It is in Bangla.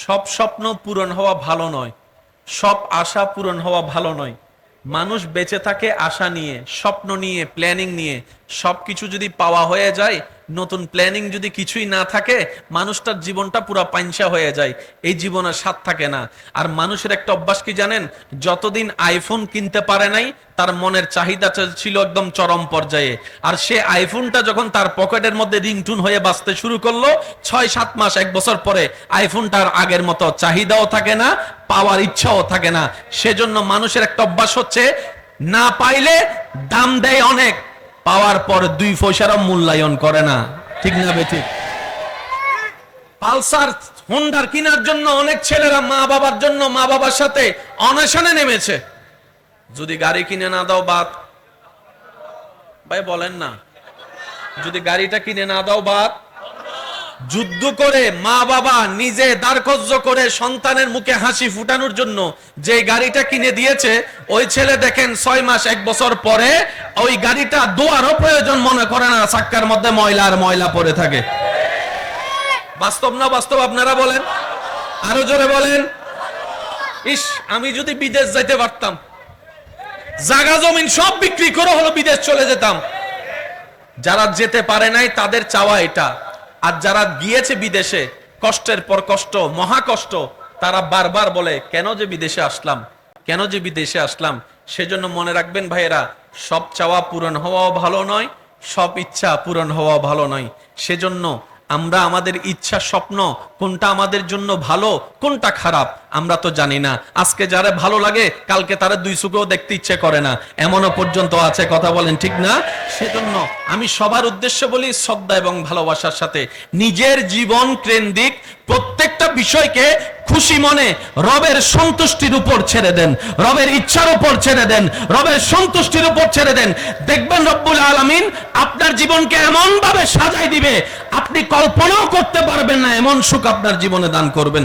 সব স্বপ্ন পূরণ হওয়া ভালো নয়, সব আশা পূরণ হওয়া ভালো নয়। মানুষ বেঁচে থাকে আশা নিয়ে, স্বপ্ন নিয়ে, প্ল্যানিং নিয়ে। সবকিছু যদি পাওয়া হয়ে যায়, নতুন প্ল্যানিং যদি কিছুই না থাকে, মানুষটার জীবনটা পুরো পাইনসা হয়ে যায়, এই জীবনের স্বাদ থাকে না। আর মানুষের একটা অভ্যাস কি জানেন? যতদিন আইফোন কিনতে পারে নাই, তার মনের চাহিদা ছিল একদম চরম পর্যায়ে। আর সে আইফোনটা যখন তার পকেটের মধ্যে রিংটুন হয়ে বাজতে শুরু করলো, 6-7 মাস 1 বছর পরে আইফোনটার আগের মতো চাহিদাও থাকে না, পাওয়ার ইচ্ছাও থাকে না। সেজন্য মানুষের একটা অভ্যাস হচ্ছে, না পাইলে দাম দেয় অনেক, পাওয়ার পর 2 পয়সারও মূল্যায়ন করে না। ঠিক না বেঠিক? পালসার হোন্ডার কেনার জন্য অনেক ছেলেরা মা বাবার জন্য, মা বাবার সাথে অনশনে নেমেছে। যদি গাড়ি কিনে না দাও বাদ, ভাই বলেন না, যদি গাড়িটা কিনে না দাও বাদ। যুদ্ধ করে মা বাবা নিজে দারকজ্জ করে সন্তানের মুখে হাসি ফুটানোর জন্য যে গাড়িটা কিনে দিয়েছে, ওই ছেলে দেখেন 6 মাস 1 বছর পরে ওই গাড়িটা ধোয়ারও প্রয়োজন মনে করে না, চাক্কার মধ্যে ময়লা আর ময়লা পড়ে থাকে। বাস্তব না বাস্তব? আপনারা বলেন, আরো জোরে বলেন। ইস, আমি যদি বিদেশ যাইতে পারতাম, জায়গা জমিন সব বিক্রি করে হলো বিদেশ চলে যেতাম। যারা যেতে পারে নাই তাদের চাওয়া এটা। আর যারা গিয়েছে বিদেশে, কষ্টের পর কষ্ট, মহা কষ্ট, তারা বারবার বলে কেন যে বিদেশে আসলাম, কেন যে বিদেশে আসলাম। সেজন্য মনে রাখবেন ভাইয়েরা, সব চাওয়া পূরণ হওয়াও ভালো নয়, সব ইচ্ছা পূরণ হওয়াও ভালো নয়। সেজন্য আমরা আমাদের ইচ্ছা, স্বপ্ন কোনটা আমাদের জন্য ভালো, কোনটা খারাপ আমরা তো জানি না। আজকে যারা ভালো লাগে, কালকে তারা 2 চোখেও দেখতে ইচ্ছে করে না, এমনও পর্যন্ত আছে। কথা বলেন ঠিক না? সেজন্য আমি সবার উদ্দেশ্যে বলি, শ্রদ্ধা এবং ভালোবাসার সাথে নিজের জীবন কেন্দ্রিক প্রত্যেকটা বিষয়কে খুশি মনে রবের সন্তুষ্টির উপর ছেড়ে দেন, রবের ইচ্ছার উপর ছেড়ে দেন, রবের সন্তুষ্টির উপর ছেড়ে দেন। দেখবেন রব্বুল আলামিন আপনার জীবনকে এমন ভাবে সাজাই দিবে, আপনি কল্পনাও করতে পারবেন না, এমন সুখ আপনার জীবনে দান করবেন।